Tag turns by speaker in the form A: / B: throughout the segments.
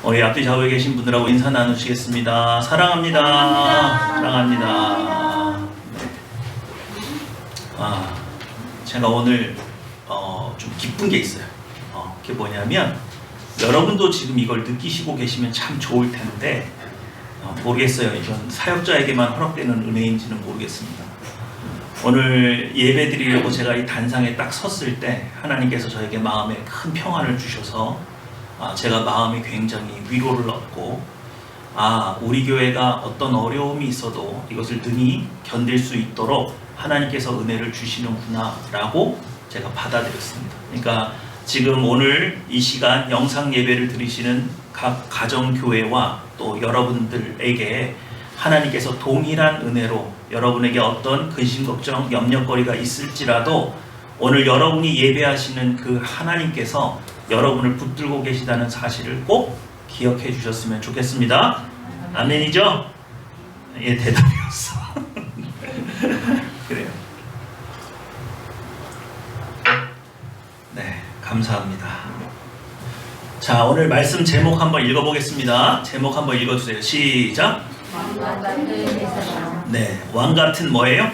A: 우리 앞뒤 좌우에 계신 분들하고 인사 나누시겠습니다. 사랑합니다. 사랑합니다. 제가 오늘 좀 기쁜 게 있어요. 그게 뭐냐면 여러분도 지금 이걸 느끼시고 계시면 참 좋을 텐데 모르겠어요. 이건 사역자에게만 허락되는 은혜인지는 모르겠습니다. 오늘 예배 드리려고 제가 이 단상에 딱 섰을 때 하나님께서 저에게 마음에 큰 평안을 주셔서 제가 마음이 굉장히 위로를 얻고 우리 교회가 어떤 어려움이 있어도 이것을 능히 견딜 수 있도록 하나님께서 은혜를 주시는구나 라고 제가 받아들였습니다. 그러니까 지금 오늘 이 시간 영상 예배를 드리시는 각 가정교회와 또 여러분들에게 하나님께서 동일한 은혜로 여러분에게 어떤 근심, 걱정, 염려거리가 있을지라도 오늘 여러분이 예배하시는 그 하나님께서 여러분을 붙들고 계시다는 사실을 꼭 기억해 주셨으면 좋겠습니다. 아멘이죠? 예, 대답이었어. 그래요. 네, 감사합니다. 자, 오늘 말씀 제목 한번 읽어보겠습니다. 제목 한번 읽어주세요. 시작. 네, 왕 같은 뭐예요?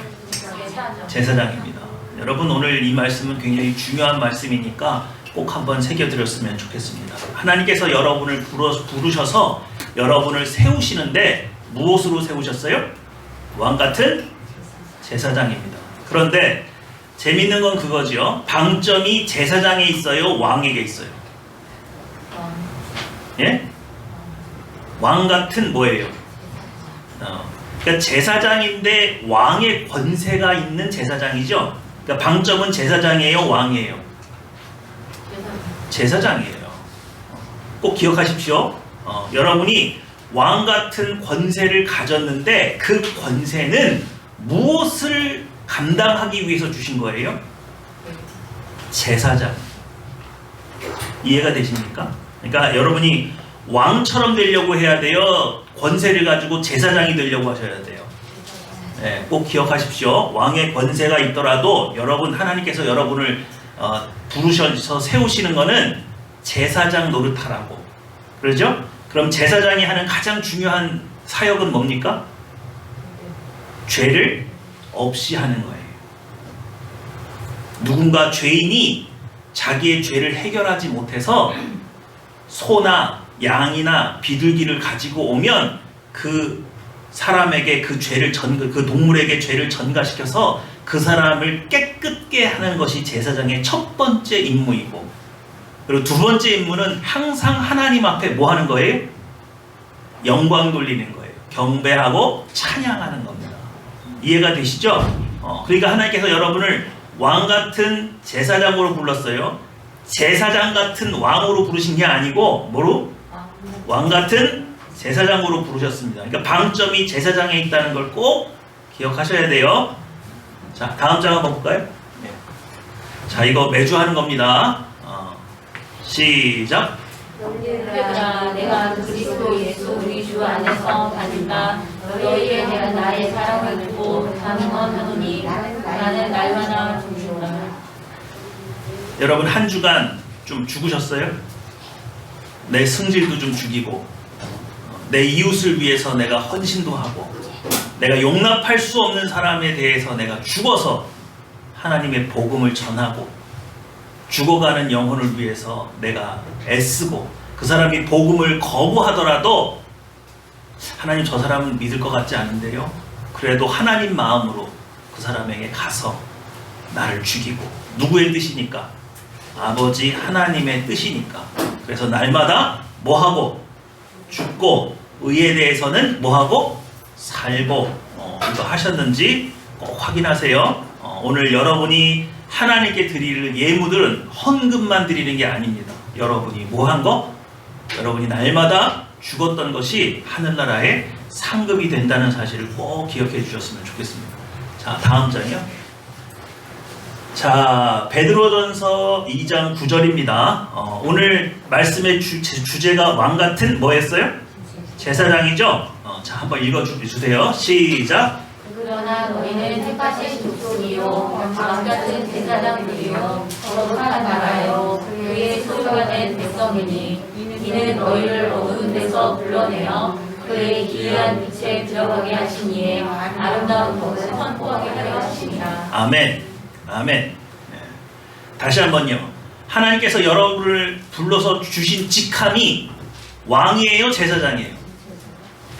A: 제사장입니다. 여러분, 오늘 이 말씀은 굉장히 중요한 말씀이니까 꼭 한번 새겨드렸으면 좋겠습니다. 하나님께서 여러분을 부르셔서 여러분을 세우시는데 무엇으로 세우셨어요? 왕 같은 제사장입니다. 그런데 재밌는 건 그거죠. 방점이 제사장에 있어요? 왕에게 있어요? 예? 왕 같은 뭐예요? 그러니까 제사장인데 왕의 권세가 있는 제사장이죠. 그러니까 방점은 제사장이에요? 왕이에요? 제사장이에요. 꼭 기억하십시오. 여러분이 왕 같은 권세를 가졌는데 그 권세는 무엇을 감당하기 위해서 주신 거예요? 제사장. 이해가 되십니까? 그러니까 여러분이 왕처럼 되려고 해야 돼요? 권세를 가지고 제사장이 되려고 하셔야 돼요? 네, 꼭 기억하십시오. 왕의 권세가 있더라도 여러분, 하나님께서 여러분을 부르셔서 세우시는 거는 제사장 노릇하라고. 그러죠? 그럼 제사장이 하는 가장 중요한 사역은 뭡니까? 죄를 없이 하는 거예요. 누군가 죄인이 자기의 죄를 해결하지 못해서 소나 양이나 비둘기를 가지고 오면 그 사람에게 그 동물에게 죄를 전가시켜서 그 사람을 깨끗게 하는 것이 제사장의 첫 번째 임무이고, 그리고 두 번째 임무는 항상 하나님 앞에 뭐 하는 거예요? 영광 돌리는 거예요. 경배하고 찬양하는 겁니다. 이해가 되시죠? 그러니까 하나님께서 여러분을 왕 같은 제사장으로 불렀어요. 제사장 같은 왕으로 부르신 게 아니고 뭐로? 왕 같은 제사장으로 부르셨습니다. 그러니까 방점이 제사장에 있다는 걸 꼭 기억하셔야 돼요. 자, 다음 장 한번 볼까요? 네. 자, 이거 매주 하는 겁니다. 시작.
B: 너희들아, 내가 그리스도 예수 우리 주 안에서 다닌다. 너희에 대한 나의 사랑을 두고 단언하노니 나는 날마다 죽는다.
A: 여러분, 한 주간 좀 죽으셨어요? 내 승질도 좀 죽이고, 내 이웃을 위해서 내가 헌신도 하고, 내가 용납할 수 없는 사람에 대해서 내가 죽어서 하나님의 복음을 전하고, 죽어가는 영혼을 위해서 내가 애쓰고, 그 사람이 복음을 거부하더라도 하나님, 저 사람은 믿을 것 같지 않은데요, 그래도 하나님 마음으로 그 사람에게 가서 나를 죽이고, 누구의 뜻이니까? 아버지 하나님의 뜻이니까. 그래서 날마다 뭐하고? 죽고, 의에 대해서는 뭐하고? 살고. 이거 하셨는지 꼭 확인하세요. 오늘 여러분이 하나님께 드릴 예물들은 헌금만 드리는 게 아닙니다. 여러분이 뭐한 거? 여러분이 날마다 죽었던 것이 하늘나라의 상급이 된다는 사실을 꼭 기억해 주셨으면 좋겠습니다. 자, 다음 장이요. 자, 베드로전서 2장 9절입니다. 오늘 말씀의 주제가 왕 같은 뭐였어요? 제사장이죠? 자, 한번 읽어주세요. 시작.
B: 그러나 너희는 택하신 족속이요 왕 같은 제사장들이요 거룩한 나라요 그의 소유가 된 백성 되었느니 이는 너희를 어두운 데서 불러내어 그의 기이한 빛에 들어가게 하신 이의 아름다운 덕을 선포하게 하려 하시니라.
A: 아멘. 아멘. 네. 다시 한번요. 하나님께서 여러분을 불러서 주신 직함이 왕이에요, 제사장이에요?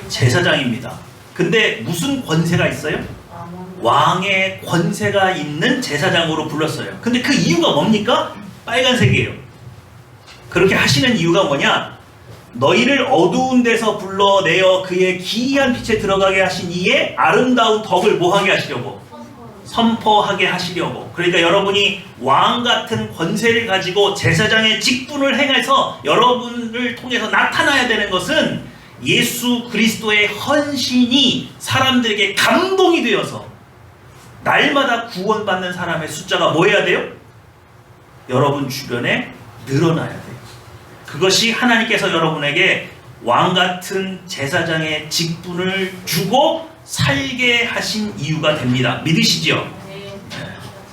A: 제사장입니다. 근데 무슨 권세가 있어요? 왕의 권세가 있는 제사장으로 불렀어요. 근데 그 이유가 뭡니까? 빨간색이에요. 그렇게 하시는 이유가 뭐냐? 너희를 어두운 데서 불러내어 그의 기이한 빛에 들어가게 하신 이의 아름다운 덕을 뭐하게 하시려고? 선포하게 하시려고. 그러니까 여러분이 왕 같은 권세를 가지고 제사장의 직분을 행해서 여러분을 통해서 나타나야 되는 것은 예수 그리스도의 헌신이 사람들에게 감동이 되어서 날마다 구원받는 사람의 숫자가 뭐 해야 돼요? 여러분 주변에 늘어나야 돼요. 그것이 하나님께서 여러분에게 왕 같은 제사장의 직분을 주고 살게 하신 이유가 됩니다. 믿으시죠? 네.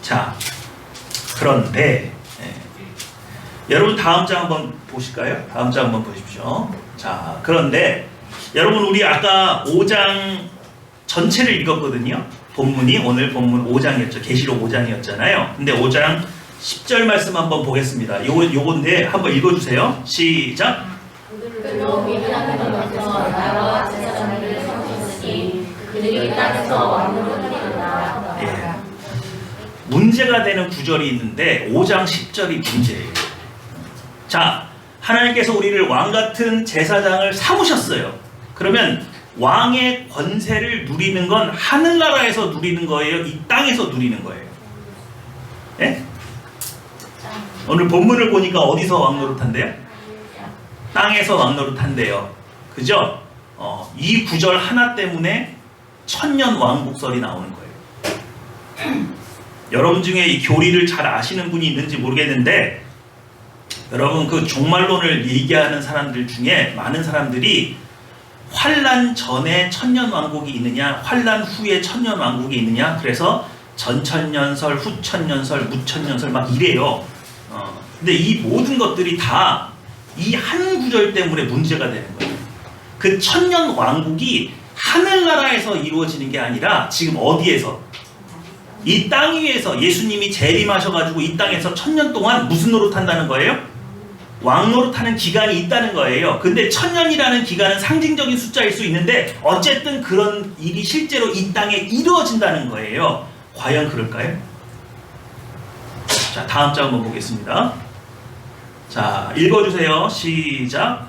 A: 자, 그런데 여러분 다음 장 한번 보실까요? 다음 장 한번 보십시오. 자, 그런데 여러분 우리 아까 5장 전체를 읽었거든요. 본문이 오늘 본문 5장이었죠. 계시록 5장이었잖아요. 근데 5장 10절 말씀 한번 보겠습니다. 요건데 한번 읽어주세요. 시작.
B: 그들로 하나님 앞에서 나와 제사장들을 세우셨으니 그들이 땅에서 왕으로 타리로다.
A: 예. 문제가 되는 구절이 있는데 5장 10절이 문제예요. 자, 하나님께서 우리를 왕 같은 제사장을 삼으셨어요. 그러면 왕의 권세를 누리는 건 하늘나라에서 누리는 거예요? 이 땅에서 누리는 거예요? 예? 오늘 본문을 보니까 어디서 왕노릇한대요? 땅에서 왕노릇한대요. 그죠? 이 구절 하나 때문에 천년 왕국설이 나오는 거예요. 여러분 중에 이 교리를 잘 아시는 분이 있는지 모르겠는데 여러분 그 종말론을 얘기하는 사람들 중에 많은 사람들이 환란 전에 천년 왕국이 있느냐 환란 후에 천년 왕국이 있느냐 그래서 전천년설 후천년설 무천년설 막 이래요. 근데 이 모든 것들이 다 이 한 구절 때문에 문제가 되는 거예요. 그 천년 왕국이 하늘나라에서 이루어지는 게 아니라 지금 어디에서? 이 땅 위에서 예수님이 재림하셔가지고 이 땅에서 천년 동안 무슨 노릇한다는 거예요? 왕노릇하는 기간이 있다는 거예요. 근데 천년이라는 기간은 상징적인 숫자일 수 있는데 어쨌든 그런 일이 실제로 이 땅에 이루어진다는 거예요. 과연 그럴까요? 자, 다음 장 한번 보겠습니다. 자, 읽어주세요. 시작.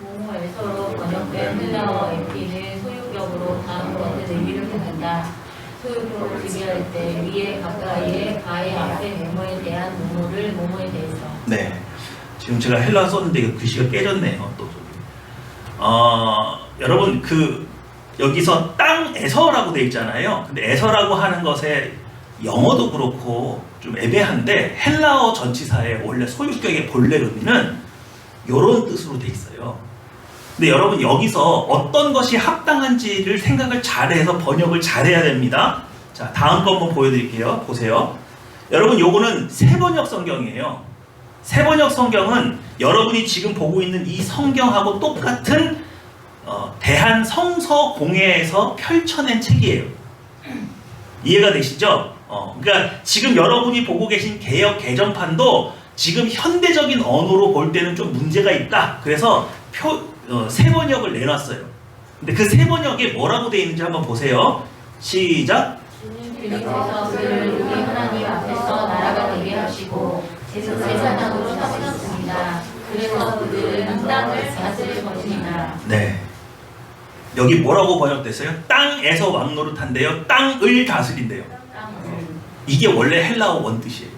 B: 모모에서로 번역된 헬라어 에피는 소유격으로 다음 것의 의미를 택한다. 소유격을 비교할 때 위에 가까이에 가의 앞에 모모에 대한 모모를 모모에 대해서.
A: 네. 지금 제가 헬라어 썼는데 글씨가 깨졌네요. 또 여러분 여기서 땅에서라고 돼 있잖아요. 근데 에서라고 하는 것에 영어도 그렇고 좀 애매한데 헬라어 전치사의 원래 소유격의 본래 의미는 이런 뜻으로 돼 있어요. 근데 여러분 여기서 어떤 것이 합당한지를 생각을 잘해서 번역을 잘해야 됩니다. 자, 다음 거 한번 보여드릴게요. 보세요. 여러분 요거는 세번역 성경이에요. 세번역 성경은 여러분이 지금 보고 있는 이 성경하고 똑같은 대한 성서공회에서 펼쳐낸 책이에요. 이해가 되시죠? 그러니까 지금 여러분이 보고 계신 개역 개정판도 지금 현대적인 언어로 볼 때는 좀 문제가 있다. 그래서 세번역을 내놨어요. 근데 그 세번역에 뭐라고 되어 있는지 한번 보세요. 시작.
B: 주님께서 그를 우리 하나님 앞에서 나라가 되게 하시고 제사장으로 삼으셨습니다. 그래서 그들은 땅을 다스릴 것이니라.
A: 네. 여기 뭐라고 번역됐어요? 땅에서 왕노릇한대요. 땅을 다스린대요. 이게 원래 헬라어 원뜻이에요.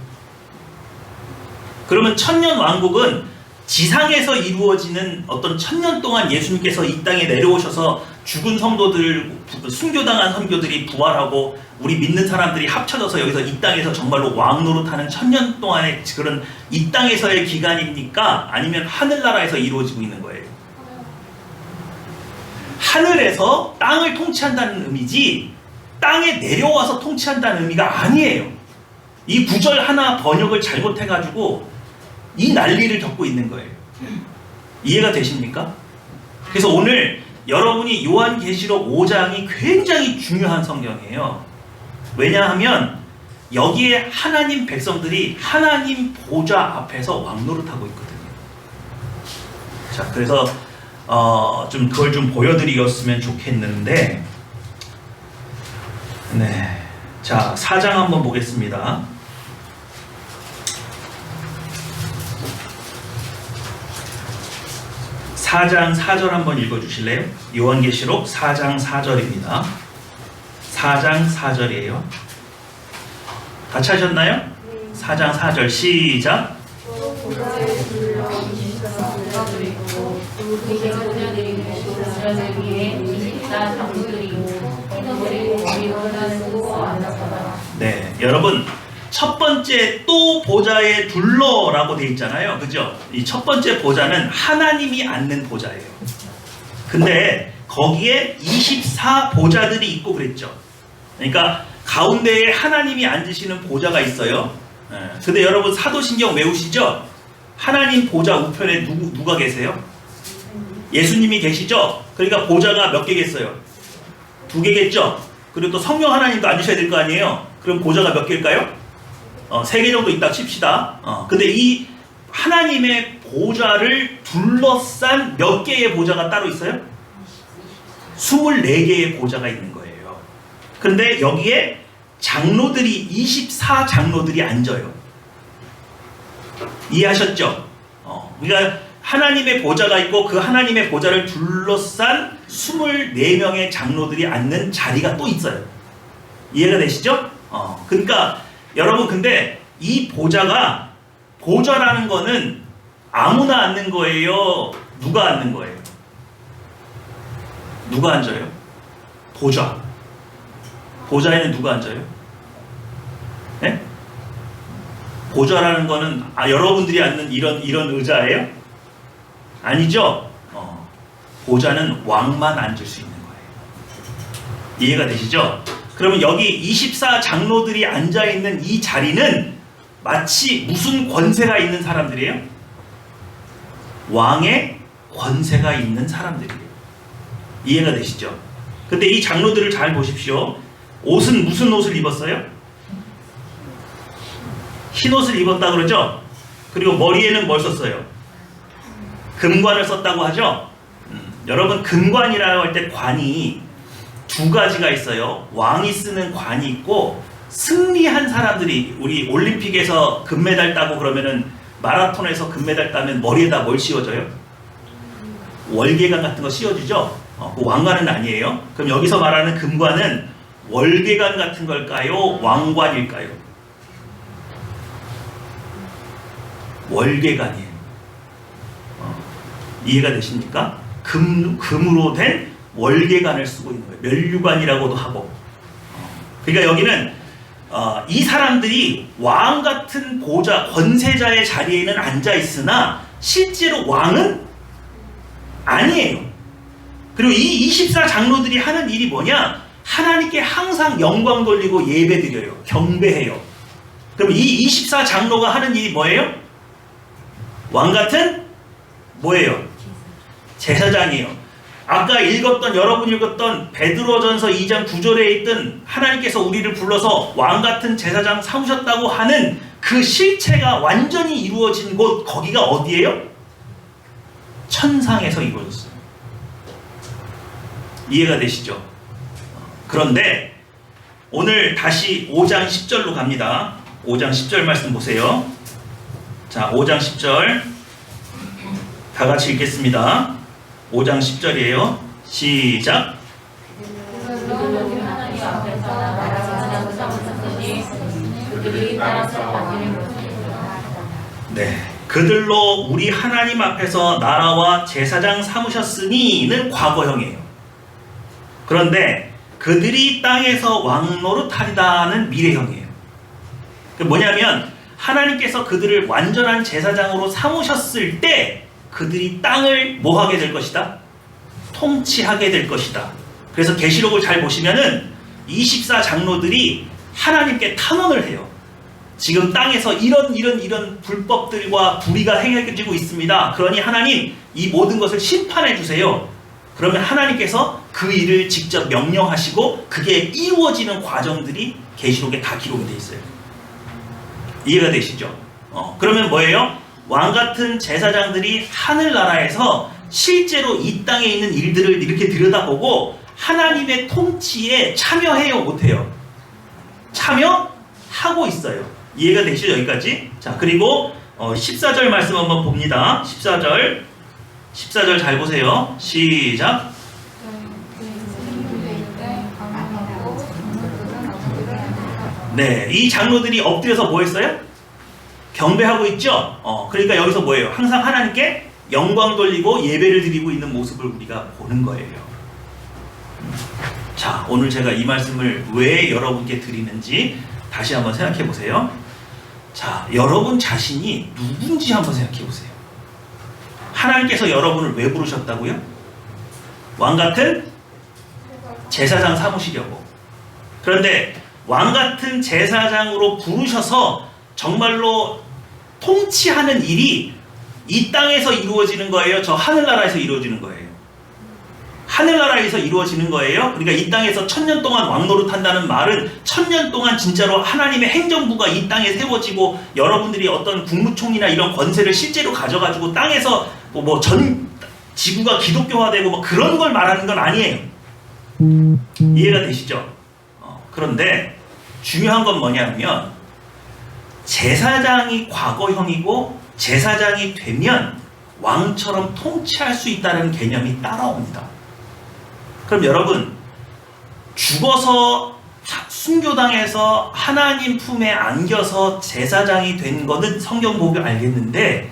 A: 그러면 천년 왕국은 지상에서 이루어지는 어떤 천년 동안 예수님께서 이 땅에 내려오셔서 죽은 성도들, 순교당한 선교들이 부활하고 우리 믿는 사람들이 합쳐져서 여기서 이 땅에서 정말로 왕노릇하는 천년 동안의 그런 이 땅에서의 기간입니까? 아니면 하늘나라에서 이루어지고 있는 거예요? 하늘에서 땅을 통치한다는 의미지 땅에 내려와서 통치한다는 의미가 아니에요. 이 구절 하나 번역을 잘못해가지고 이 난리를 겪고 있는 거예요. 이해가 되십니까? 그래서 오늘 여러분이 요한계시록 5장이 굉장히 중요한 성경이에요. 왜냐하면 여기에 하나님 백성들이 하나님 보좌 앞에서 왕노릇하고 있거든요. 자, 그래서 좀 그걸 좀 보여드리었으면 좋겠는데, 네, 자 4장 한번 보겠습니다. 4장 4절 한번 읽어주실래요? 요한계시록 4장 4절입니다. 4장 4절이에요. 같이 하셨나요? 4장 4절 시작. 네, 여러분 첫 번째 또 보좌에 둘러라고 돼 있잖아요. 그죠? 이 첫 번째 보좌는 하나님이 앉는 보좌예요. 근데 거기에 24 보좌들이 있고 그랬죠. 그러니까 가운데에 하나님이 앉으시는 보좌가 있어요. 근데 여러분 사도신경 외우시죠? 하나님 보좌 우편에 누가 계세요? 예수님이 계시죠? 그러니까 보좌가 몇 개겠어요? 2개겠죠? 그리고 또 성령 하나님도 앉으셔야 될 거 아니에요? 그럼 보좌가 몇 개일까요? 3개 정도 있다 칩시다. 근데 이 하나님의 보좌를 둘러싼 몇 개의 보좌가 따로 있어요? 24개의 보좌가 있는 거예요. 그런데 여기에 장로들이 24장로들이 앉아요. 이해하셨죠? 그러니까 하나님의 보좌가 있고 그 하나님의 보좌를 둘러싼 24명의 장로들이 앉는 자리가 또 있어요. 이해가 되시죠? 그러니까 여러분 근데 이 보좌라는 거는 아무나 앉는 거예요? 누가 앉는 거예요? 누가 앉아요? 보좌에는 누가 앉아요? 네? 보좌라는 거는 여러분들이 앉는 이런 의자예요? 아니죠? 보좌는 왕만 앉을 수 있는 거예요. 이해가 되시죠? 그러면 여기 24장로들이 앉아있는 이 자리는 마치 무슨 권세가 있는 사람들이에요? 왕의 권세가 있는 사람들이에요. 이해가 되시죠? 근데 이 장로들을 잘 보십시오. 옷은 무슨 옷을 입었어요? 흰 옷을 입었다 그러죠? 그리고 머리에는 뭘 썼어요? 금관을 썼다고 하죠? 여러분 금관이라고 할 때 관이 2가지가 있어요. 왕이 쓰는 관이 있고 승리한 사람들이 우리 올림픽에서 금메달 따고 그러면은 마라톤에서 금메달 따면 머리에다 뭘 씌워줘요? 월계관 같은 거 씌워주죠? 그 왕관은 아니에요. 그럼 여기서 말하는 금관은 월계관 같은 걸까요? 왕관일까요? 월계관이에요. 이해가 되십니까? 금으로 된 월계관을 쓰고 있는 거예요. 면류관이라고도 하고. 그러니까 여기는 이 사람들이 왕 같은 보좌, 권세자의 자리에는 앉아 있으나 실제로 왕은 아니에요. 그리고 이 24장로들이 하는 일이 뭐냐? 하나님께 항상 영광 돌리고 예배드려요. 경배해요. 그럼 이 24장로가 하는 일이 뭐예요? 왕 같은 뭐예요? 제사장이에요. 아까 여러분 읽었던 베드로전서 2장 9절에 있던 하나님께서 우리를 불러서 왕 같은 제사장 삼으셨다고 하는 그 실체가 완전히 이루어진 곳, 거기가 어디예요? 천상에서 이루어졌어요. 이해가 되시죠? 그런데 오늘 다시 5장 10절로 갑니다. 5장 10절 말씀 보세요. 자, 5장 10절 다 같이 읽겠습니다. 5장 10절이에요. 시작. 네, 그들로 우리 하나님 앞에서 나라와 제사장 삼으셨으니는 과거형이에요. 그런데 그들이 땅에서 왕노릇하리다는 미래형이에요. 그 뭐냐면 하나님께서 그들을 완전한 제사장으로 삼으셨을 때 그들이 땅을 뭐 하게 될 것이다? 통치하게 될 것이다. 그래서 계시록을 잘 보시면은 24장로들이 하나님께 탄원을 해요. 지금 땅에서 이런 불법들과 불의가 행해지고 있습니다. 그러니 하나님 이 모든 것을 심판해 주세요. 그러면 하나님께서 그 일을 직접 명령하시고 그게 이루어지는 과정들이 계시록에 다 기록이 되어 있어요. 이해가 되시죠? 그러면 뭐예요? 왕같은 제사장들이 하늘나라에서 실제로 이 땅에 있는 일들을 이렇게 들여다보고 하나님의 통치에 참여해요, 못해요? 참여하고 있어요. 이해가 되시죠? 여기까지? 자, 그리고 14절 말씀 한번 봅니다. 14절 잘 보세요. 시작. 네, 이 장로들이 엎드려서 뭐 했어요? 경배하고 있죠? 그러니까 여기서 뭐예요? 항상 하나님께 영광 돌리고 예배를 드리고 있는 모습을 우리가 보는 거예요. 자, 오늘 제가 이 말씀을 왜 여러분께 드리는지 다시 한번 생각해 보세요. 자, 여러분 자신이 누군지 한번 생각해 보세요. 하나님께서 여러분을 왜 부르셨다고요? 왕같은 제사장 삼으시려고. 그런데 왕같은 제사장으로 부르셔서 정말로 통치하는 일이 이 땅에서 이루어지는 거예요? 저 하늘나라에서 이루어지는 거예요? 하늘나라에서 이루어지는 거예요? 그러니까 이 땅에서 1000년 동안 왕노릇한다는 말은 1000년 동안 진짜로 하나님의 행정부가 이 땅에 세워지고 여러분들이 어떤 국무총리나 이런 권세를 실제로 가져가지고 땅에서 전 지구가 기독교화되고 뭐 그런 걸 말하는 건 아니에요. 이해가 되시죠? 그런데 중요한 건 뭐냐면 제사장이 과거형이고 제사장이 되면 왕처럼 통치할 수 있다는 개념이 따라옵니다. 그럼 여러분 죽어서 순교당해서 하나님 품에 안겨서 제사장이 된 거는 성경 보고 알겠는데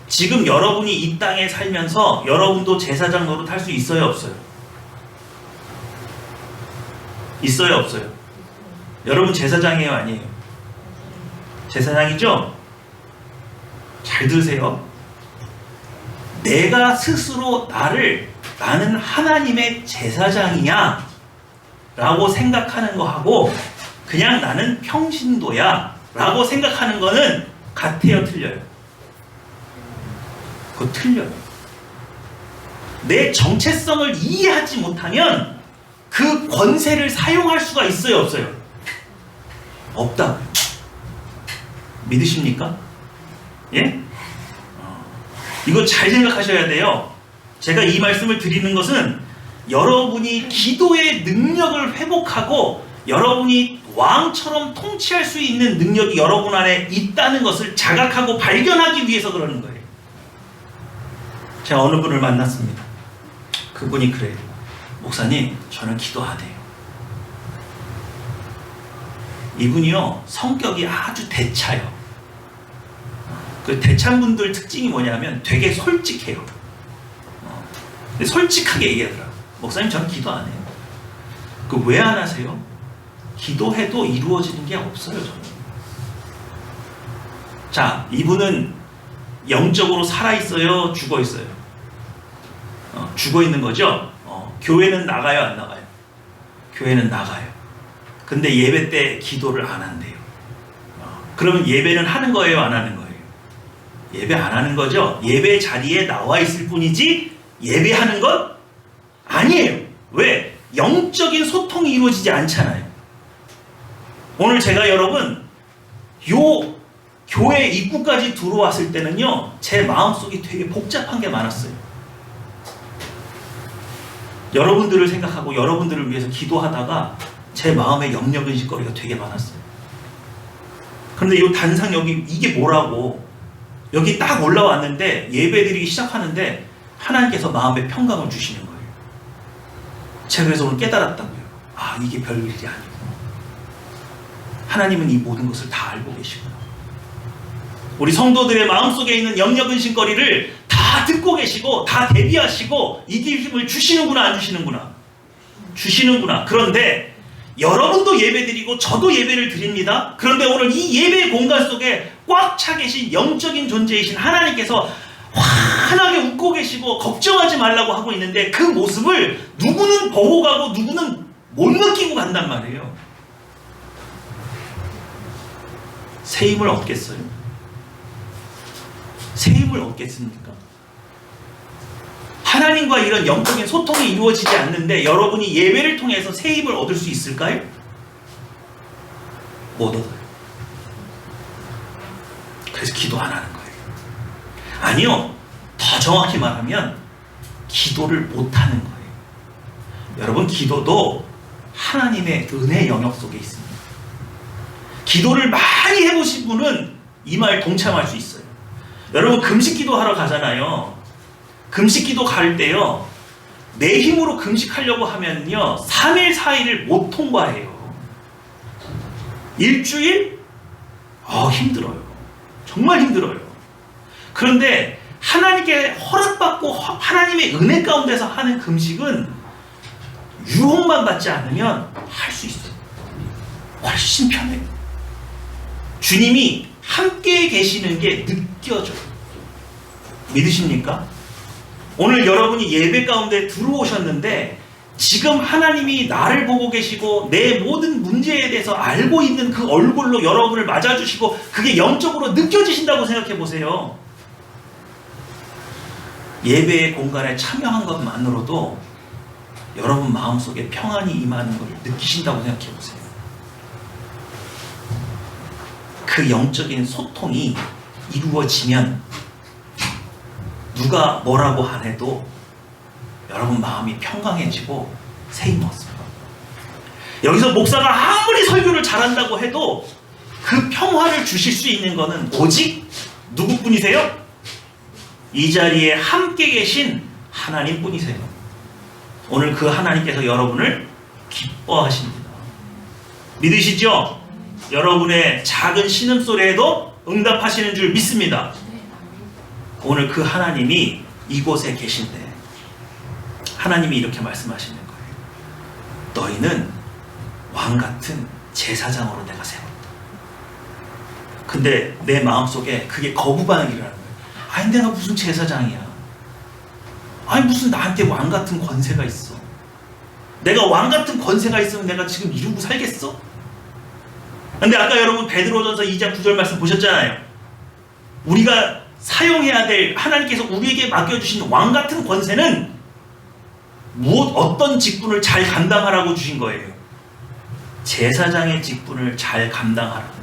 A: 지금 여러분이 이 땅에 살면서 여러분도 제사장 노릇 할 수 있어요, 없어요? 있어요, 없어요? 여러분 제사장이에요, 아니에요? 제사장이죠? 잘 들으세요. 내가 스스로 나는 하나님의 제사장이야 라고 생각하는 거하고 그냥 나는 평신도야 라고 생각하는 거는 같아요, 틀려요? 그거 틀려요. 내 정체성을 이해하지 못하면 그 권세를 사용할 수가 있어요, 없어요? 없다고요. 믿으십니까? 예? 이거 잘 생각하셔야 돼요. 제가 이 말씀을 드리는 것은 여러분이 기도의 능력을 회복하고 여러분이 왕처럼 통치할 수 있는 능력이 여러분 안에 있다는 것을 자각하고 발견하기 위해서 그러는 거예요. 제가 어느 분을 만났습니다. 그분이 그래요. 목사님, 저는 기도 안 해요. 이분이요, 성격이 아주 대차요. 그 대찬분들 특징이 뭐냐면 되게 솔직해요. 솔직하게 얘기하더라고요. 목사님, 저는 기도 안 해요. 그 왜 안 하세요? 기도해도 이루어지는 게 없어요, 저는. 자, 이분은 영적으로 살아있어요, 죽어있어요? 죽어있는 거죠? 교회는 나가요, 안 나가요? 교회는 나가요. 근데 예배 때 기도를 안 한대요. 그러면 예배는 하는 거예요, 안 하는 거예요? 예배 안 하는 거죠? 예배 자리에 나와 있을 뿐이지 예배하는 건 아니에요. 왜? 영적인 소통이 이루어지지 않잖아요. 오늘 제가 여러분 요 교회 입구까지 들어왔을 때는요, 제 마음속이 되게 복잡한 게 많았어요. 여러분들을 생각하고 여러분들을 위해서 기도하다가 제 마음에 염려근심거리가 되게 많았어요. 그런데 이 단상 여기 이게 뭐라고 여기 딱 올라왔는데 예배드리기 시작하는데 하나님께서 마음에 평강을 주시는 거예요. 제가 그래서 오늘 깨달았다고요. 아, 이게 별일이 아니고 하나님은 이 모든 것을 다 알고 계시구나. 우리 성도들의 마음속에 있는 염려근심거리를 다 듣고 계시고 다 대비하시고 이길 힘을 주시는구나, 안 주시는구나? 주시는구나. 그런데 여러분도 예배드리고 저도 예배를 드립니다. 그런데 오늘 이 예배 공간 속에 꽉 차 계신 영적인 존재이신 하나님께서 환하게 웃고 계시고 걱정하지 말라고 하고 있는데 그 모습을 누구는 보고 가고 누구는 못 느끼고 간단 말이에요. 새 힘을 얻겠어요? 새 힘을 얻겠습니까? 하나님과 이런 영적인 소통이 이루어지지 않는데 여러분이 예배를 통해서 새 힘을 얻을 수 있을까요? 못 얻어요. 그래서 기도 안 하는 거예요. 아니요, 더 정확히 말하면 기도를 못 하는 거예요. 여러분, 기도도 하나님의 은혜 영역 속에 있습니다. 기도를 많이 해보신 분은 이 말 동참할 수 있어요. 여러분, 금식기도 하러 가잖아요. 금식기도 갈 때요, 내 힘으로 금식하려고 하면요 3일 4일을 못 통과해요. 일주일? 힘들어요. 정말 힘들어요. 그런데 하나님께 허락받고 하나님의 은혜 가운데서 하는 금식은 유혹만 받지 않으면 할 수 있어요. 훨씬 편해요. 주님이 함께 계시는 게 느껴져요. 믿으십니까? 오늘 여러분이 예배 가운데 들어오셨는데 지금 하나님이 나를 보고 계시고 내 모든 문제에 대해서 알고 있는 그 얼굴로 여러분을 맞아주시고 그게 영적으로 느껴지신다고 생각해 보세요. 예배의 공간에 참여한 것만으로도 여러분 마음속에 평안이 임하는 걸 느끼신다고 생각해 보세요. 그 영적인 소통이 이루어지면 누가 뭐라고 안 해도 여러분 마음이 평강해지고 새 힘 얻습니다. 여기서 목사가 아무리 설교를 잘한다고 해도 그 평화를 주실 수 있는 것은 오직 누구뿐이세요? 이 자리에 함께 계신 하나님뿐이세요. 오늘 그 하나님께서 여러분을 기뻐하십니다. 믿으시죠? 여러분의 작은 신음소리에도 응답하시는 줄 믿습니다. 오늘 그 하나님이 이곳에 계신데 하나님이 이렇게 말씀하시는 거예요. 너희는 왕같은 제사장으로 내가 세웠다. 근데 내 마음속에 그게 거부 반응이 일어나는 거예요. 아니 내가 무슨 제사장이야. 아니 무슨 나한테 왕같은 권세가 있어. 내가 왕같은 권세가 있으면 내가 지금 이루고 살겠어? 근데 아까 여러분 베드로전서 2장 9절 말씀 보셨잖아요. 우리가 사용해야 될 하나님께서 우리에게 맡겨주신 왕같은 권세는 어떤 직분을 잘 감당하라고 주신 거예요. 제사장의 직분을 잘 감당하라고.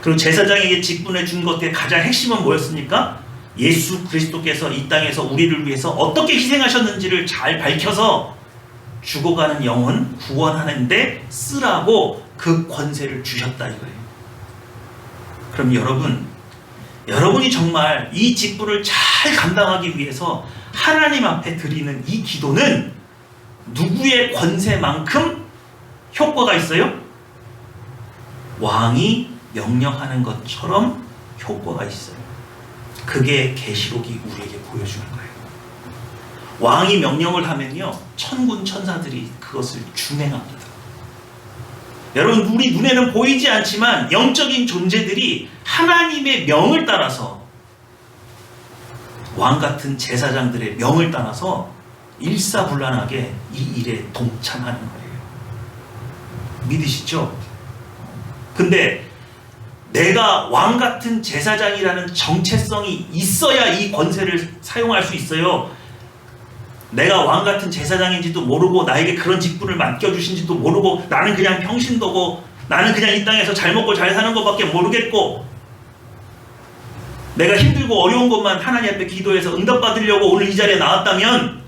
A: 그리고 제사장에게 직분을 준 것의 가장 핵심은 뭐였습니까? 예수 그리스도께서 이 땅에서 우리를 위해서 어떻게 희생하셨는지를 잘 밝혀서 죽어가는 영혼 구원하는데 쓰라고 그 권세를 주셨다 이거예요. 그럼 여러분이 정말 이 직분을 잘 감당하기 위해서 하나님 앞에 드리는 이 기도는 누구의 권세만큼 효과가 있어요? 왕이 명령하는 것처럼 효과가 있어요. 그게 계시록이 우리에게 보여주는 거예요. 왕이 명령을 하면요 천군 천사들이 그것을 준행합니다. 여러분 우리 눈에는 보이지 않지만 영적인 존재들이 하나님의 명을 따라서 왕같은 제사장들의 명을 따라서 일사불란하게 이 일에 동참하는 거예요. 믿으시죠? 근데 내가 왕같은 제사장이라는 정체성이 있어야 이 권세를 사용할 수 있어요. 내가 왕같은 제사장인지도 모르고 나에게 그런 직분을 맡겨주신지도 모르고 나는 그냥 평신도고 나는 그냥 이 땅에서 잘 먹고 잘 사는 것밖에 모르겠고 내가 힘들고 어려운 것만 하나님 앞에 기도해서 응답받으려고 오늘 이 자리에 나왔다면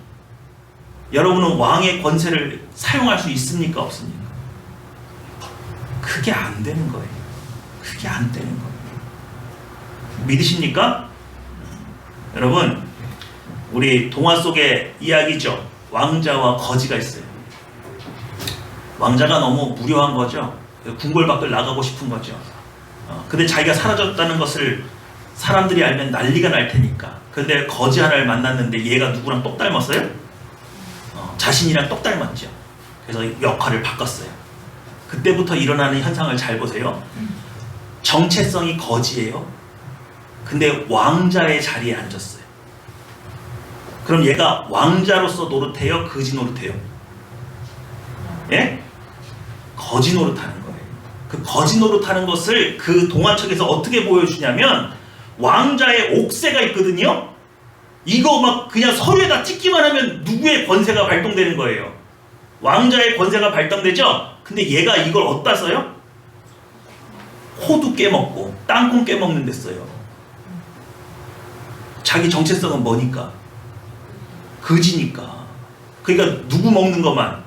A: 여러분은 왕의 권세를 사용할 수 있습니까? 없습니까? 그게 안 되는 거예요. 그게 안 되는 거예요. 믿으십니까? 여러분 우리 동화 속의 이야기죠. 왕자와 거지가 있어요. 왕자가 너무 무료한 거죠. 궁궐 밖을 나가고 싶은 거죠. 근데 자기가 사라졌다는 것을 사람들이 알면 난리가 날 테니까. 근데 거지 하나를 만났는데 얘가 누구랑 똑 닮았어요? 자신이랑 똑 닮았죠. 그래서 역할을 바꿨어요. 그때부터 일어나는 현상을 잘 보세요. 정체성이 거지예요. 근데 왕자의 자리에 앉았어요. 그럼 얘가 왕자로서 노릇해요? 거지 노릇해요? 예? 거지 노릇하는 거예요. 그 거짓 노릇하는 것을 그 동화책에서 어떻게 보여주냐면 왕자의 옥새가 있거든요. 이거 막 그냥 서류에다 찍기만 하면 누구의 권세가 발동되는 거예요. 왕자의 권세가 발동되죠. 근데 얘가 이걸 어디다 써요? 호두 깨먹고 땅콩 깨먹는 데 써요. 자기 정체성은 뭐니까? 거지니까. 그러니까 누구 먹는 것만,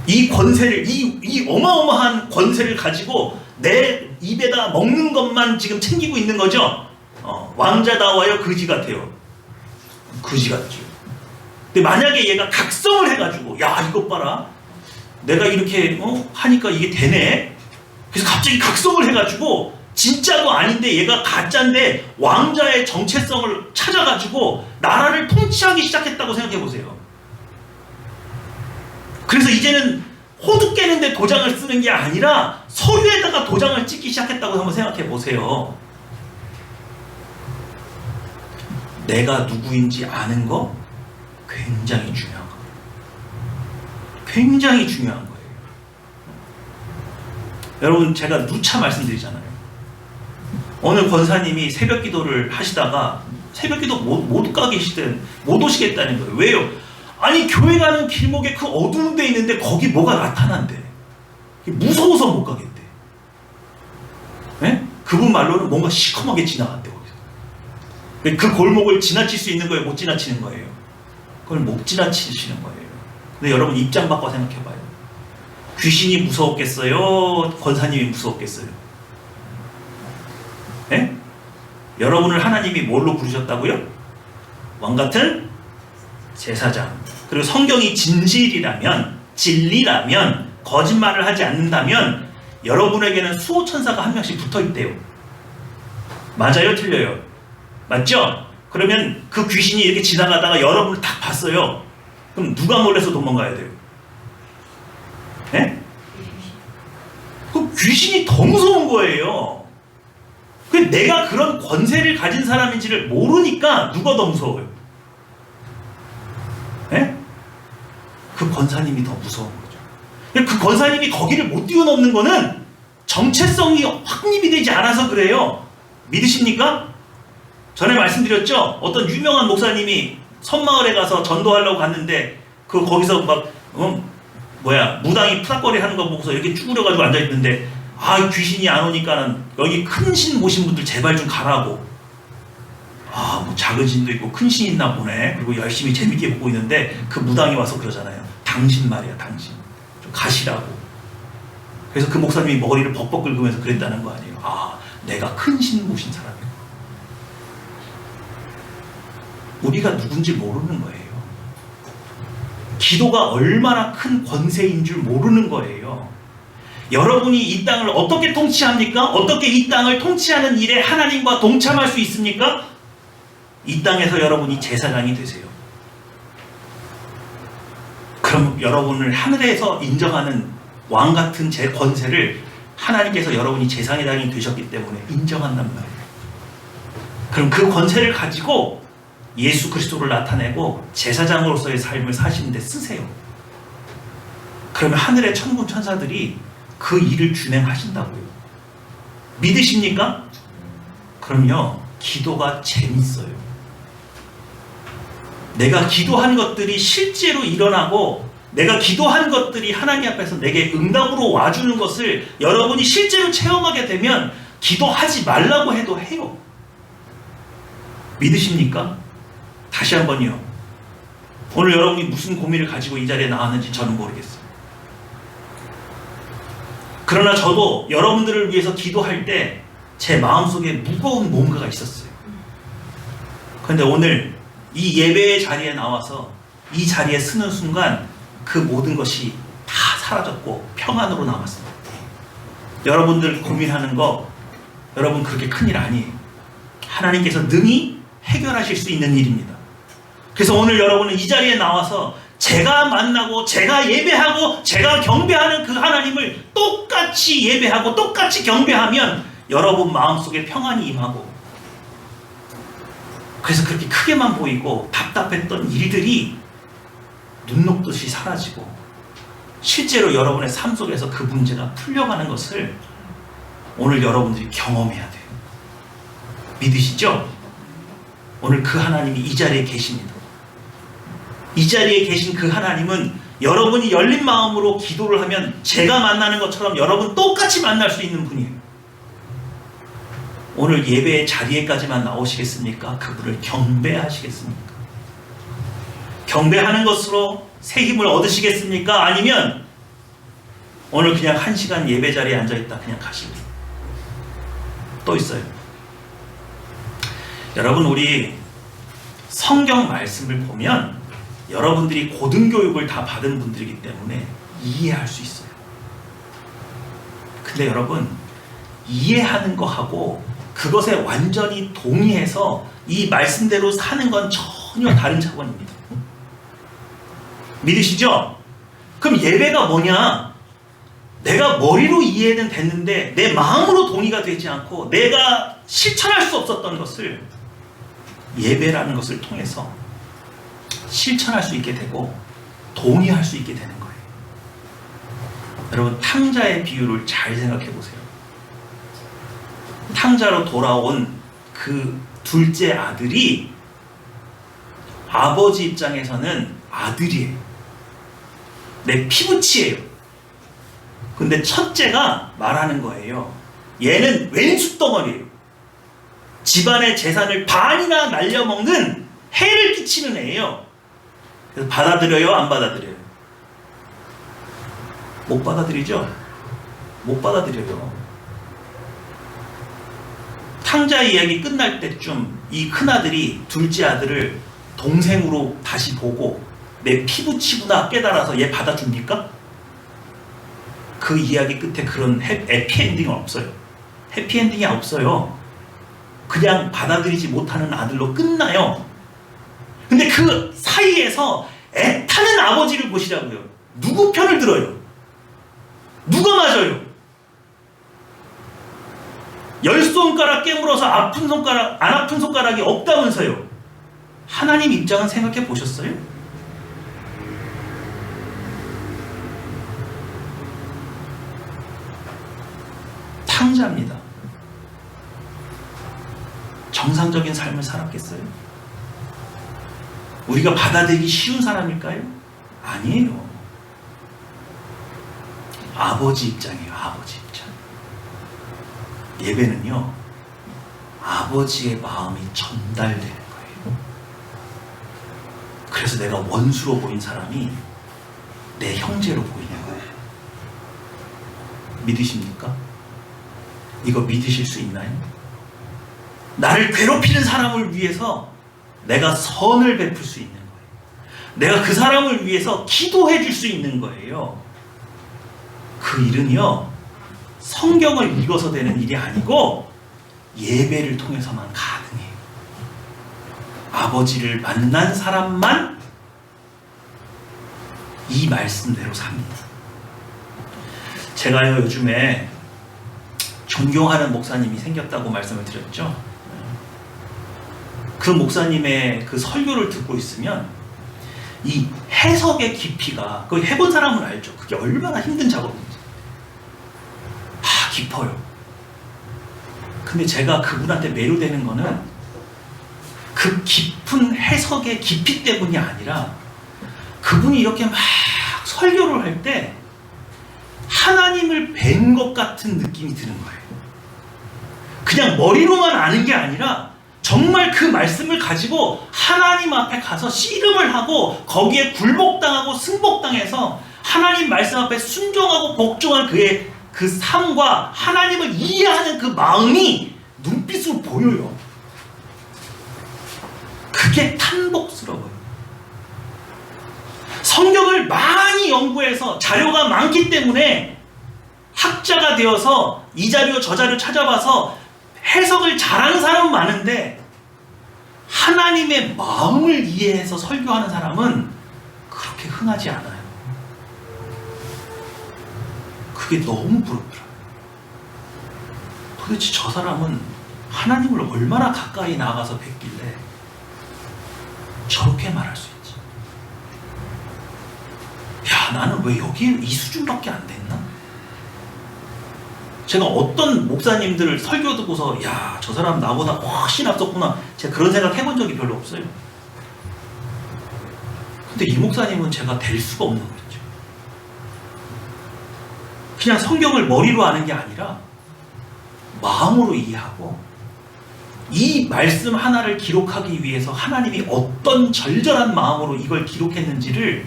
A: 이 권세를, 이 어마어마한 권세를 가지고 내 입에다 먹는 것만 지금 챙기고 있는 거죠. 왕자다워요, 거지 같아요. 거지 같죠. 근데 만약에 얘가 각성을 해가지고, 야 이것 봐라, 내가 이렇게 하니까 이게 되네. 그래서 갑자기 각성을 해가지고 진짜도 아닌데 얘가 가짜인데 왕자의 정체성을 찾아가지고 나라를 통치하기 시작했다고 생각해 보세요. 그래서 이제는 호두 깨는데 도장을 쓰는 게 아니라 서류에다가 도장을 찍기 시작했다고 한번 생각해 보세요. 내가 누구인지 아는 거 굉장히 중요한 거예요. 굉장히 중요한 거예요. 여러분, 제가 누차 말씀드리잖아요. 어느 권사님이 새벽 기도를 하시다가 새벽 기도 못 가 계시든 못 오시겠다는 거예요. 왜요? 아니, 교회 가는 길목에 그 어두운 데 있는데 거기 뭐가 나타난대. 무서워서 못 가겠대. 네? 그분 말로는 뭔가 시커멓게 지나간대. 거기서. 그 골목을 지나칠 수 있는 거예요? 못 지나치는 거예요? 그걸 못 지나치시는 거예요. 근데 여러분 입장 바꿔 생각해봐요. 귀신이 무서웠겠어요? 권사님이 무서웠겠어요? 네? 여러분을 하나님이 뭘로 부르셨다고요? 왕같은 제사장. 그리고 성경이 진실이라면, 진리라면, 거짓말을 하지 않는다면 여러분에게는 수호천사가 한 명씩 붙어있대요. 맞아요? 틀려요? 맞죠? 그러면 그 귀신이 이렇게 지나가다가 여러분을 딱 봤어요. 그럼 누가 몰래서 도망가야 돼요? 네? 그 귀신이 더 무서운 거예요. 그 내가 그런 권세를 가진 사람인지를 모르니까 누가 더 무서워요? 네? 그 권사님이 더 무서운 거죠. 그 권사님이 거기를 못 뛰어넘는 거는 정체성이 확립이 되지 않아서 그래요. 믿으십니까? 전에 말씀드렸죠? 어떤 유명한 목사님이 섬마을에 가서 전도하려고 갔는데 거기서 막 무당이 푸닥거리 하는 거 보고서 이렇게 쭈그려가지고 앉아있는데, 귀신이 안 오니까는 여기 큰 신 모신 분들 제발 좀 가라고. 뭐 작은 신도 있고 큰 신 있나 보네. 그리고 열심히 재밌게 보고 있는데 그 무당이 와서 그러잖아요. 당신 말이야, 당신. 좀 가시라고. 그래서 그 목사님이 머리를 벅벅 긁으면서 그랬다는 거 아니에요. 내가 큰 신 모신 사람이고. 우리가 누군지 모르는 거예요. 기도가 얼마나 큰 권세인 줄 모르는 거예요. 여러분이 이 땅을 어떻게 통치합니까? 어떻게 이 땅을 통치하는 일에 하나님과 동참할 수 있습니까? 이 땅에서 여러분이 제사장이 되세요. 그럼 여러분을 하늘에서 인정하는 왕같은 제 권세를 하나님께서 여러분이 제사장이 되셨기 때문에 인정한단 말이에요. 그럼 그 권세를 가지고 예수 그리스도를 나타내고 제사장으로서의 삶을 사시는 데 쓰세요. 그러면 하늘의 천군 천사들이 그 일을 준행하신다고요. 믿으십니까? 그럼요, 기도가 재밌어요. 내가 기도한 것들이 실제로 일어나고 내가 기도한 것들이 하나님 앞에서 내게 응답으로 와주는 것을 여러분이 실제로 체험하게 되면 기도하지 말라고 해도 해요. 믿으십니까? 다시 한번요. 오늘 여러분이 무슨 고민을 가지고 이 자리에 나왔는지 저는 모르겠어요. 그러나 저도 여러분들을 위해서 기도할 때 제 마음속에 무거운 뭔가가 있었어요. 그런데 오늘 이 예배의 자리에 나와서 이 자리에 서는 순간 그 모든 것이 다 사라졌고 평안으로 남았습니다. 여러분들 고민하는 거 여러분 그렇게 큰일 아니에요. 하나님께서 능히 해결하실 수 있는 일입니다. 그래서 오늘 여러분은 이 자리에 나와서 제가 만나고 제가 예배하고 제가 경배하는 그 하나님을 똑같이 예배하고 똑같이 경배하면 여러분 마음속에 평안이 임하고, 그래서 그렇게 크게만 보이고 답답했던 일들이 눈 녹듯이 사라지고 실제로 여러분의 삶 속에서 그 문제가 풀려가는 것을 오늘 여러분들이 경험해야 돼요. 믿으시죠? 오늘 그 하나님이 이 자리에 계십니다. 이 자리에 계신 그 하나님은 여러분이 열린 마음으로 기도를 하면 제가 만나는 것처럼 여러분 똑같이 만날 수 있는 분이에요. 오늘 예배의 자리에까지만 나오시겠습니까? 그분을 경배하시겠습니까? 경배하는 것으로 새 힘을 얻으시겠습니까? 아니면 오늘 그냥 1시간 예배 자리에 앉아있다 그냥 가시고 또 있어요. 여러분, 우리 성경 말씀을 보면 여러분들이 고등교육을 다 받은 분들이기 때문에 이해할 수 있어요. 근데 여러분, 이해하는 거하고 그것에 완전히 동의해서 이 말씀대로 사는 건 전혀 다른 차원입니다. 믿으시죠? 그럼 예배가 뭐냐? 내가 머리로 이해는 됐는데 내 마음으로 동의가 되지 않고 내가 실천할 수 없었던 것을 예배라는 것을 통해서 실천할 수 있게 되고 동의할 수 있게 되는 거예요. 여러분, 탕자의 비유를 잘 생각해 보세요. 탕자로 돌아온 그 둘째 아들이 아버지 입장에서는 아들이에요. 내 피부치예요. 근데 첫째가 말하는 거예요. 얘는 왼수덩어리예요. 집안의 재산을 반이나 날려먹는 해를 끼치는 애예요. 그래서 받아들여요? 안 받아들여요? 못 받아들이죠? 못 받아들여요. 탕자 이야기 끝날 때쯤 이 큰아들이 둘째 아들을 동생으로 다시 보고 내 피부치구나 깨달아서 얘 받아줍니까? 그 이야기 끝에 그런 해피엔딩은 없어요. 해피엔딩이 없어요. 그냥 받아들이지 못하는 아들로 끝나요. 근데 그 사이에서 애타는 아버지를 보시라고요. 누구 편을 들어요? 누가 맞아요? 10손가락 깨물어서 아픈 손가락, 안 아픈 손가락이 없다면서요. 하나님 입장은 생각해 보셨어요? 탕자입니다. 정상적인 삶을 살았겠어요? 우리가 받아들이기 쉬운 사람일까요? 아니에요. 아버지 입장이에요. 아버지 입장. 예배는요, 아버지의 마음이 전달되는 거예요. 그래서 내가 원수로 보인 사람이 내 형제로 보이는 거예요. 믿으십니까? 이거 믿으실 수 있나요? 나를 괴롭히는 사람을 위해서 내가 선을 베풀 수 있는 거예요. 내가 그 사람을 위해서 기도해 줄 수 있는 거예요. 그 일은요, 성경을 읽어서 되는 일이 아니고 예배를 통해서만 가능해요. 아버지를 만난 사람만 이 말씀대로 삽니다. 제가요, 요즘에 존경하는 목사님이 생겼다고 말씀을 드렸죠. 그 목사님의 그 설교를 듣고 있으면 이 해석의 깊이가, 그거 해본 사람은 알죠. 그게 얼마나 힘든 작업인지. 깊어요. 근데 제가 그분한테 매료되는 거는 그 깊은 해석의 깊이 때문이 아니라 그분이 이렇게 막 설교를 할 때 하나님을 뵌 것 같은 느낌이 드는 거예요. 그냥 머리로만 아는 게 아니라 정말 그 말씀을 가지고 하나님 앞에 가서 씨름을 하고 거기에 굴복당하고 승복당해서 하나님 말씀 앞에 순종하고 복종한 그의 그 삶과 하나님을 이해하는 그 마음이 눈빛으로 보여요. 그게 탄복스러워요. 성경을 많이 연구해서 자료가 많기 때문에 학자가 되어서 이 자료 저 자료 찾아봐서 해석을 잘하는 사람은 많은데 하나님의 마음을 이해해서 설교하는 사람은 그렇게 흔하지 않아요. 그게 너무 부럽더라고요. 도대체 저 사람은 하나님을 얼마나 가까이 나가서 뵙길래 저렇게 말할 수 있지? 야, 나는 왜 여기 이 수준밖에 안 됐나? 제가 어떤 목사님들 설교 듣고서 야, 저 사람 나보다 훨씬 앞섰구나, 제가 그런 생각 해본 적이 별로 없어요. 근데 이 목사님은 제가 될 수가 없는 거죠. 그냥 성경을 머리로 아는 게 아니라 마음으로 이해하고 이 말씀 하나를 기록하기 위해서 하나님이 어떤 절절한 마음으로 이걸 기록했는지를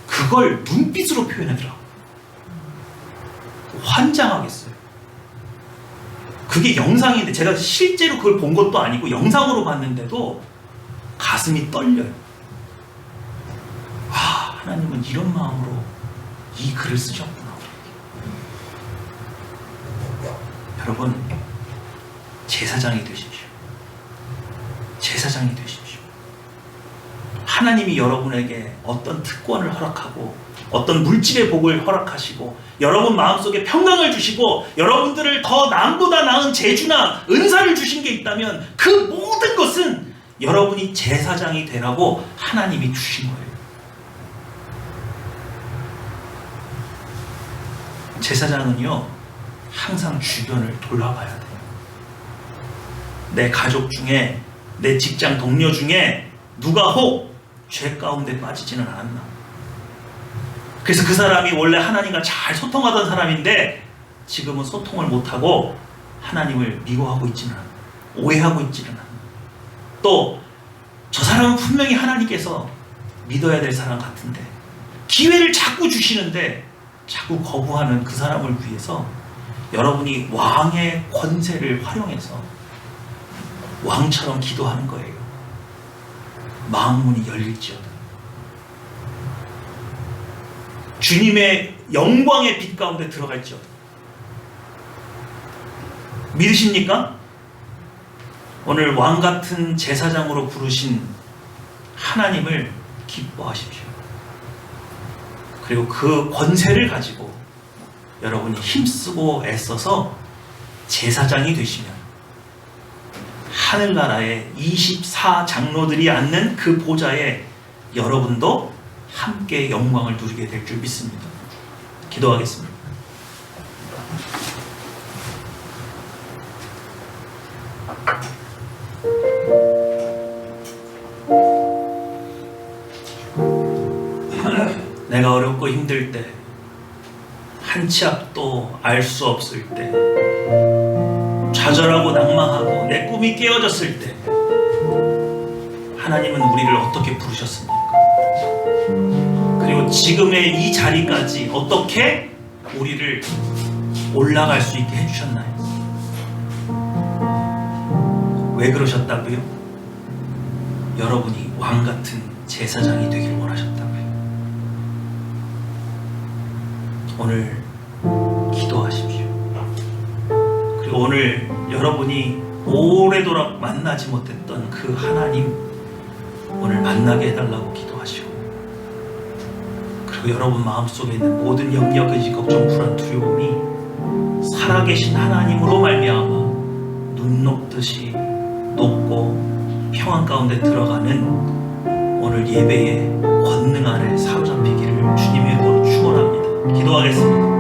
A: 그걸 눈빛으로 표현하더라고요. 환장하겠어요. 그게 영상인데 제가 실제로 그걸 본 것도 아니고 영상으로 봤는데도 가슴이 떨려요. 와, 하나님은 이런 마음으로 이 글을 쓰셨구나. 여러분, 제사장이 되십시오. 제사장이 되십시오. 하나님이 여러분에게 어떤 특권을 허락하고 어떤 물질의 복을 허락하시고 여러분 마음속에 평강을 주시고 여러분들을 더 남보다 나은 재주나 은사를 주신 게 있다면 그 모든 것은 여러분이 제사장이 되라고 하나님이 주신 거예요. 제사장은요, 항상 주변을 돌아봐야 돼요. 내 가족 중에, 내 직장 동료 중에 누가 혹 죄 가운데 빠지지는 않았나. 그래서 그 사람이 원래 하나님과 잘 소통하던 사람인데 지금은 소통을 못하고 하나님을 미워하고 있지는 않아, 오해하고 있지는 않아. 또 저 사람은 분명히 하나님께서 믿어야 될 사람 같은데 기회를 자꾸 주시는데 자꾸 거부하는 그 사람을 위해서 여러분이 왕의 권세를 활용해서 왕처럼 기도하는 거예요. 마음문이 열릴지어다. 주님의 영광의 빛 가운데 들어갈지어다. 믿으십니까? 오늘 왕같은 제사장으로 부르신 하나님을 기뻐하십시오. 그리고 그 권세를 가지고 여러분이 힘쓰고 애써서 제사장이 되시면 하늘나라의 24장로들이 앉는 그 보좌에 여러분도 함께 영광을 누리게 될 줄 믿습니다. 기도하겠습니다. 내가 어렵고 힘들 때, 한 치 앞도 알 수 없을 때, 좌절하고 낭망하고 내 꿈이 깨어졌을 때 하나님은 우리를 어떻게 부르셨습니까? 그리고 지금의 이 자리까지 어떻게 우리를 올라갈 수 있게 해주셨나요? 왜 그러셨다고요? 여러분이 왕같은 제사장이 되길 원하셨다고요. 오늘 기도하십시오. 그리고 오늘 여러분이 오래도록 만나지 못했던 그 하나님 오늘 만나게 해달라고 기도하시고, 그리고 여러분 마음속에 있는 모든 염려, 의지, 걱정, 불안, 두려움이 살아계신 하나님으로 말미암아 눈 녹듯이 녹고 평안 가운데 들어가는 오늘 예배의 권능 아래 사로잡히기를 주님의 이름으로 축원합니다. 기도하겠습니다.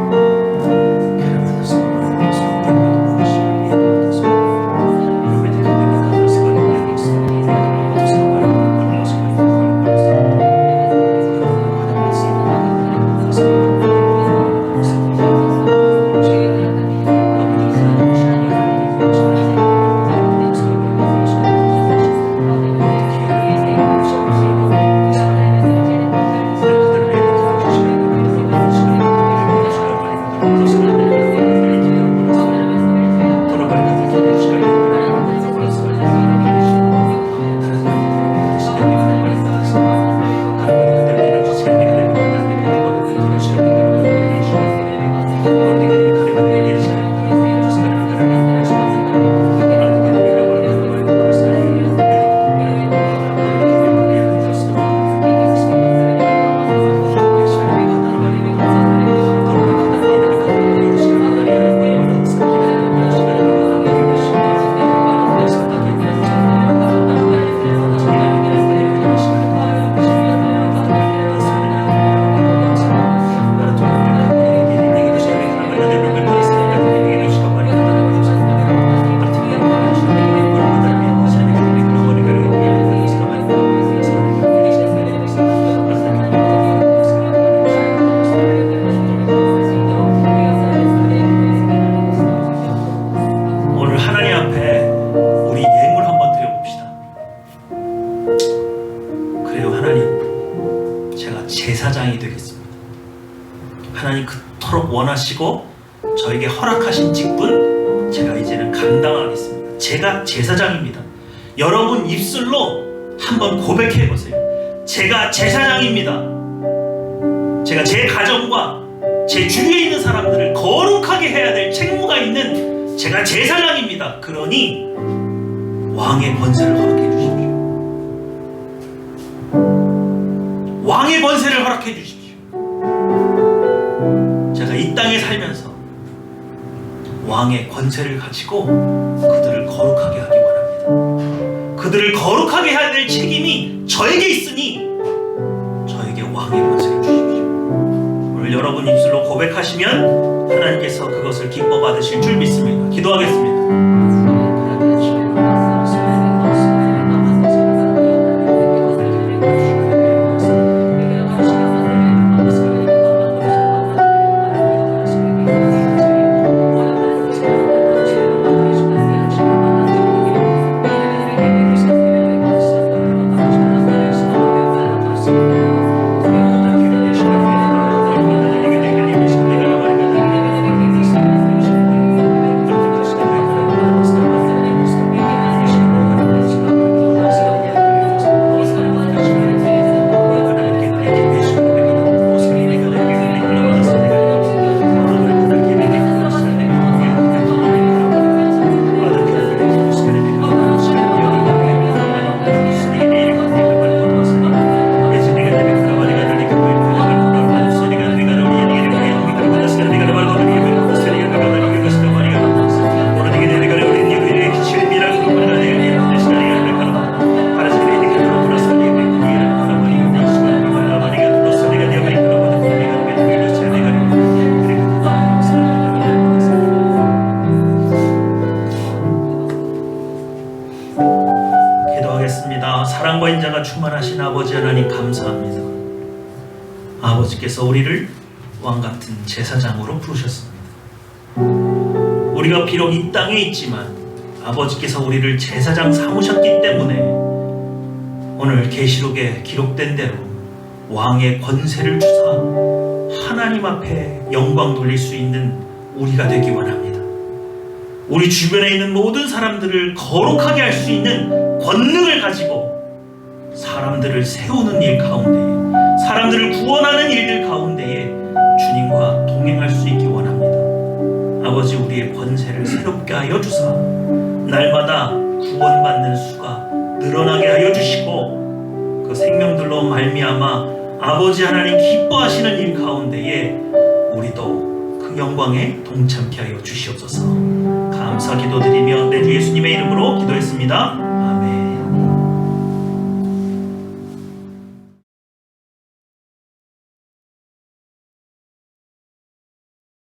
A: 원하시고 저에게 허락하신 직분 제가 이제는 감당하겠습니다. 제가 제사장입니다. 여러분 입술로 한번 고백해 보세요. 제가 제사장입니다. 제가 제 가정과 제 주위에 있는 사람들을 거룩하게 해야 될 책무가 있는 제가 제사장입니다. 그러니 왕의 권세를 허락해 주십시오. 왕의 권세를 허락해 주십시오. 제가 이 땅에 살면서 왕의 권세를 가지고 그들을 거룩하게 하기 원합니다. 그들을 거룩하게 해야 될 책임이 저에게 있으니 저에게 왕의 권세를 주십시오. 오늘 여러분 입술로 고백하시면 하나님께서 그것을 기뻐 받으실 줄 믿습니다. 기도하겠습니다. 사랑과 인자가 충만하신 아버지 하나님 감사합니다. 아버지께서 우리를 왕같은 제사장으로 부르셨습니다. 우리가 비록 이 땅에 있지만 아버지께서 우리를 제사장 삼으셨기 때문에 오늘 계시록에 기록된 대로 왕의 권세를 주사 하나님 앞에 영광 돌릴 수 있는 우리가 되기 원합니다. 우리 주변에 있는 모든 사람들을 거룩하게 할 수 있는 권능을 가지고 사람들을 세우는 일 가운데에, 사람들을 구원하는 일들 가운데에 주님과 동행할 수 있기 원합니다. 아버지, 우리의 권세를 새롭게 하여 주사 날마다 구원받는 수가 늘어나게 하여 주시고 그 생명들로 말미암아 아버지 하나님 기뻐하시는 일 가운데에 우리도 그 영광에 동참케 하여 주시옵소서. 감사 기도드리며 내 주 예수님의 이름으로 기도했습니다.